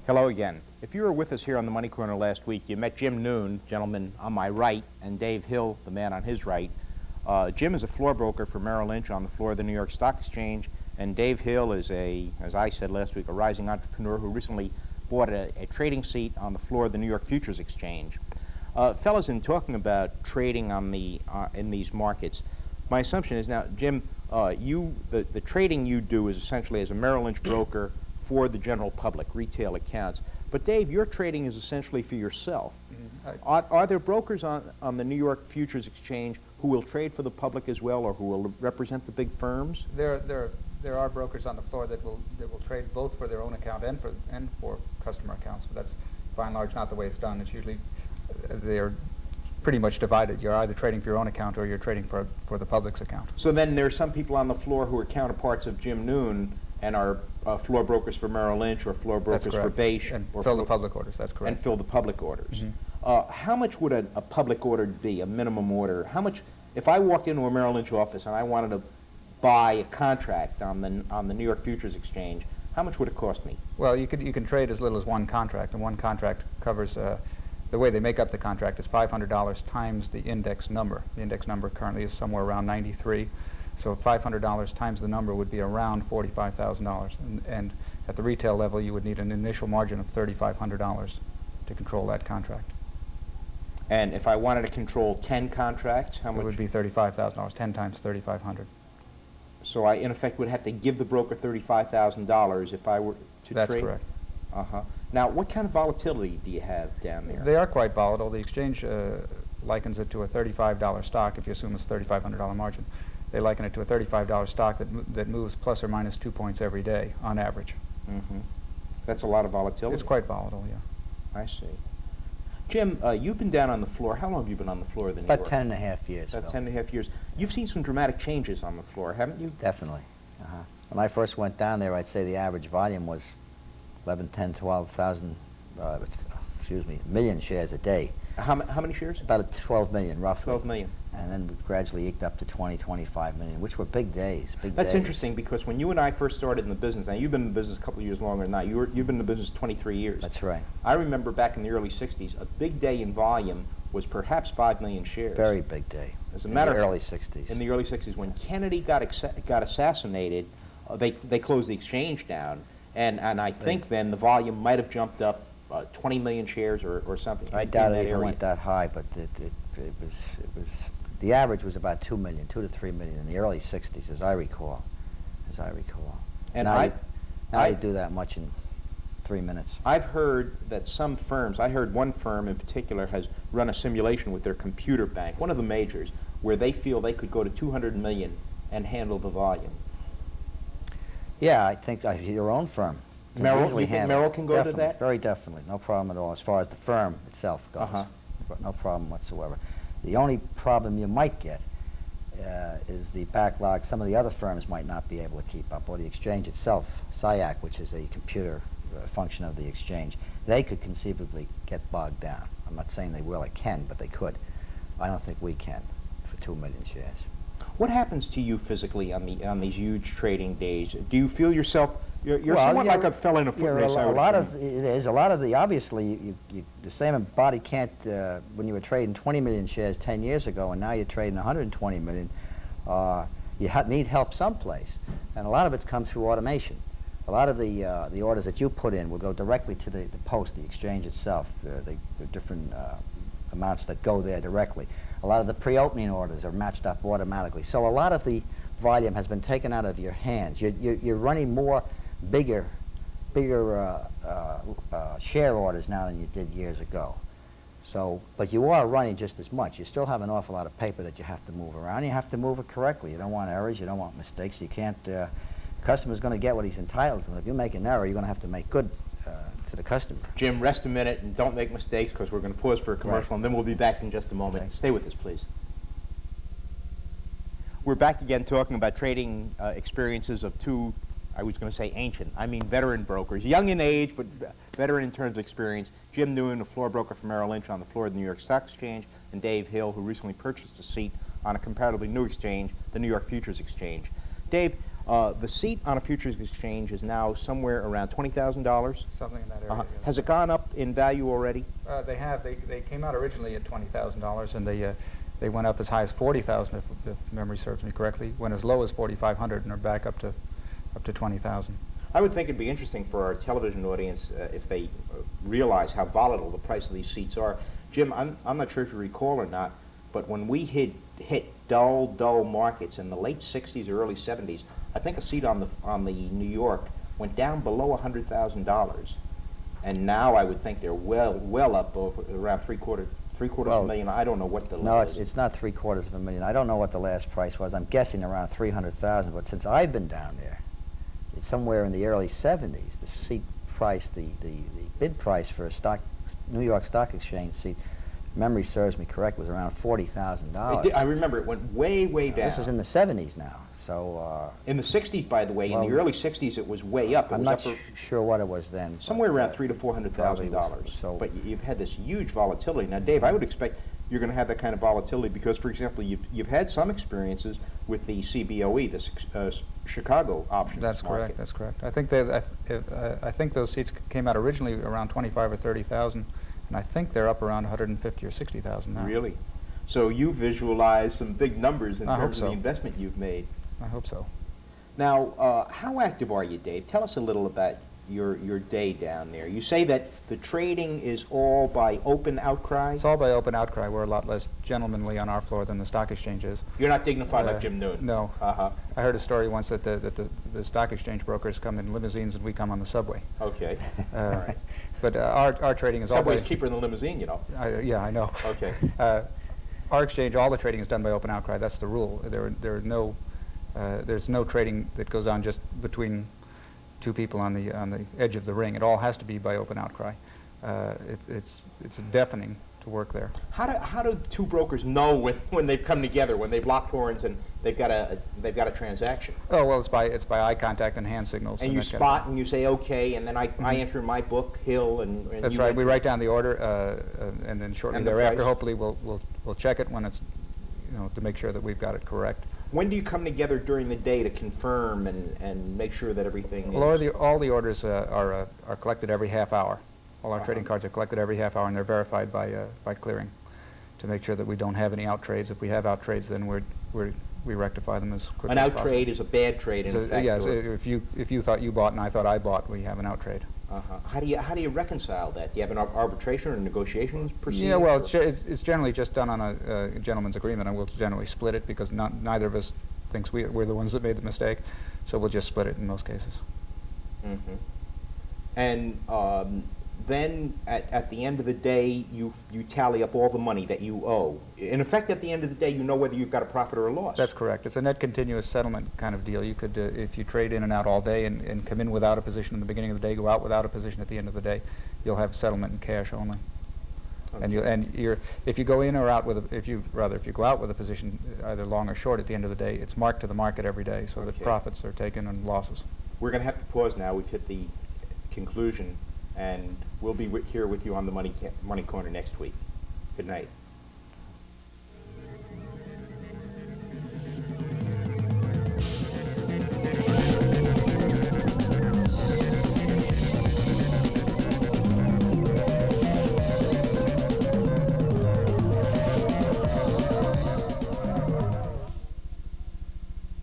Hello again. If you were with us here on the Money Corner last week, you met Jim Noone, gentleman on my right, and Dave Hill, the man on his right. Jim is a floor broker for Merrill Lynch on the floor of the New York Stock Exchange, and Dave Hill is as I said last week, a rising entrepreneur who recently bought a trading seat on the floor of the New York Futures Exchange. Fellas, in talking about trading on in these markets, my assumption is now, Jim, the trading you do is essentially as a Merrill Lynch broker for the general public, retail accounts. But Dave, your trading is essentially for yourself. Mm-hmm. Are there brokers on the New York Futures Exchange who will trade for the public as well, or who will represent the big firms? There are brokers on the floor that will trade both for their own account and for customer accounts. But that's by and large not the way it's done. It's usually they're pretty much divided. You're either trading for your own account or you're trading for the public's account. So then there are some people on the floor who are counterparts of Jim Noone and are floor brokers for Merrill Lynch or floor brokers for Beige. And fill the public orders, that's correct. And fill the public orders. Mm-hmm. How much would a public order be, a minimum order? How much, if I walked into a Merrill Lynch office and I wanted to buy a contract on the New York Futures Exchange, how much would it cost me? Well, you can trade as little as one contract, and one contract covers, the way they make up the contract is $500 times the index number. The index number currently is somewhere around 93. So $500 times the number would be around $45,000. And at the retail level, you would need an initial margin of $3,500 to control that contract. And if I wanted to control 10 contracts, how much? It would be $35,000, 10 times $3,500. So I, in effect, would have to give the broker $35,000 if I were to trade? That's correct. Uh-huh. Now, what kind of volatility do you have down there? They are quite volatile. The exchange likens it to a $35 stock, if you assume it's a $3,500 margin. They liken it to a $35 stock that moves plus or minus 2 points every day on average. Mm-hmm. That's a lot of volatility. It's quite volatile, yeah. I see. Jim, you've been down on the floor. How long have you been on the floor of the New York? About 10.5 years. About 10.5 years. You've seen some dramatic changes on the floor, haven't you? Definitely. When I first went down there, I'd say the average volume was 11, 10, 12,000, million shares a day. How many shares? About 12 million, roughly. 12 million. And then gradually eked up to 20, 25 million, which were big days. That's interesting, because when you and I first started in the business, now you've been in the business a couple of years longer than that. You've been in the business 23 years. That's right. I remember back in the early 60s, a big day in volume was perhaps 5 million shares. Very big day. As a matter of in the early 60s. In the early 60s, when Kennedy got assassinated, they closed the exchange down, and I think then the volume might have jumped up 20 million shares or something. I doubt it even went that high, but it was. The average was about 2 million, 2 to 3 million in the early 60s, as I recall. And now you do that much in 3 minutes. I've heard that some firms, I heard one firm in particular has run a simulation with their computer bank, one of the majors, where they feel they could go to 200 million and handle the volume. Yeah, I think your own firm. Merrill, you think Merrill can go to that? Very definitely. No problem at all as far as the firm itself goes. No problem whatsoever. The only problem you might get is the backlog. Some of the other firms might not be able to keep up, or the exchange itself, SIAC, which is a computer function of the exchange, they could conceivably get bogged down. I'm not saying they will or can, but they could. I don't think we can for 2 million shares. What happens to you physically on these huge trading days? Do you feel yourself, you're somewhat like a fellow in a foot race? A lot of the, obviously, the same body can't, when you were trading 20 million shares 10 years ago and now you're trading 120 million, you need help someplace. And a lot of it's come through automation. A lot of the orders that you put in will go directly to the post, the exchange itself, the different amounts that go there directly. A lot of the pre-opening orders are matched up automatically. So a lot of the volume has been taken out of your hands. You're running more bigger share orders now than you did years ago. So, but you are running just as much. You still have an awful lot of paper that you have to move around. You have to move it correctly. You don't want errors. You don't want mistakes. You can't. The customer's going to get what he's entitled to. If you make an error, you're going to have to make good to the customer. Jim, rest a minute and don't make mistakes, because we're going to pause for a commercial, and then we'll be back in just a moment. Okay. Stay with us, please. We're back again talking about trading experiences of two, I was going to say ancient, I mean veteran brokers, young in age, but veteran in terms of experience. Jim Noone, a floor broker for Merrill Lynch on the floor of the New York Stock Exchange, and Dave Hill, who recently purchased a seat on a comparatively new exchange, the New York Futures Exchange. Dave, The seat on a futures exchange is now somewhere around $20,000. Something in that area. Yes. Has it gone up in value already? They have. They came out originally at $20,000, and they went up as high as $40,000, if memory serves me correctly. Went as low as $4,500, and are back up to $20,000. I would think it'd be interesting for our television audience if they realize how volatile the price of these seats are. Jim, I'm not sure if you recall or not, but when we hit dull markets in the late 60s or early 70s, I think a seat on the New York went down below $100,000, and now I would think they're well up over around three quarters of a million. I don't know what the No, is. it's not $750,000. I don't know what the last price was. I'm guessing around 300,000. But since I've been down there, it's somewhere in the early 70s. The seat price, the bid price for a New York Stock Exchange seat, memory serves me correct, was around $40,000. I remember it went way down. This is in the 70s now. So in the 60s, by the way, well, in the early 60s, it was way up. It I'm was not up sure what it was then. somewhere but, around $300,000 to $400,000. So, But you've had this huge volatility. Now, Dave, I would expect you're going to have that kind of volatility because, for example, you've had some experiences with the CBOE, the Chicago options That's market. correct. That's correct. I think those seats came out originally around 25 or 30,000, and I think they're up around 150 or 60,000 now. Really? So you visualize some big numbers in I hope terms of so. the investment you've made. I hope so. Now, how active are you, Dave? Tell us a little about your day down there. You say that the trading is all by open outcry? It's all by open outcry. We're a lot less gentlemanly on our floor than the stock exchange is. You're not dignified like Jim Noone? No. Uh-huh. I heard a story once that the stock exchange brokers come in limousines and we come on the subway. Okay. All right. But our trading is all Subway's by... cheaper than the limousine, you know. Yeah, I know. Okay. Our exchange, all the trading is done by open outcry. That's the rule. There's no trading that goes on just between two people on the edge of the ring. It all has to be by open outcry. It's deafening to work there. How do two brokers know when they've come together, when they've locked horns and they've got a transaction? Oh well, it's by eye contact and hand signals. And you that kind of spot and you say okay, and then I enter in my book Hill and That's you right. We enter- write down the order, and then shortly And the thereafter, price? hopefully we'll check it when it's, to make sure that we've got it correct. When do you come together during the day to confirm and make sure that everything Well, is... all the orders are collected every half hour. All our trading cards are collected every half hour, and they're verified by clearing to make sure that we don't have any out trades. If we have out trades, then we rectify them as quickly An as out possible. trade is a bad trade, in fact. Yes, or- if you thought you bought and I thought I bought, we have an out trade. Uh-huh. How do you reconcile that? Do you have an arbitration or negotiations procedure? Yeah, well, it's generally just done on a gentleman's agreement, and we'll generally split it because neither of us thinks we're the ones that made the mistake, so we'll just split it in most cases. Mm-hmm. And then at the end of the day, you tally up all the money that you owe. In effect, at the end of the day, you know whether you've got a profit or a loss. That's correct. It's a net continuous settlement kind of deal. You could, if you trade in and out all day and come in without a position in the beginning of the day, go out without a position at the end of the day, you'll have settlement in cash only. Okay. If you go in or out with if you go out with a position either long or short at the end of the day, it's marked to the market every day, so that Okay. profits are taken and losses. We're going to have to pause now. We've hit the conclusion, and we'll be here with you on the Money Corner next week. Good night.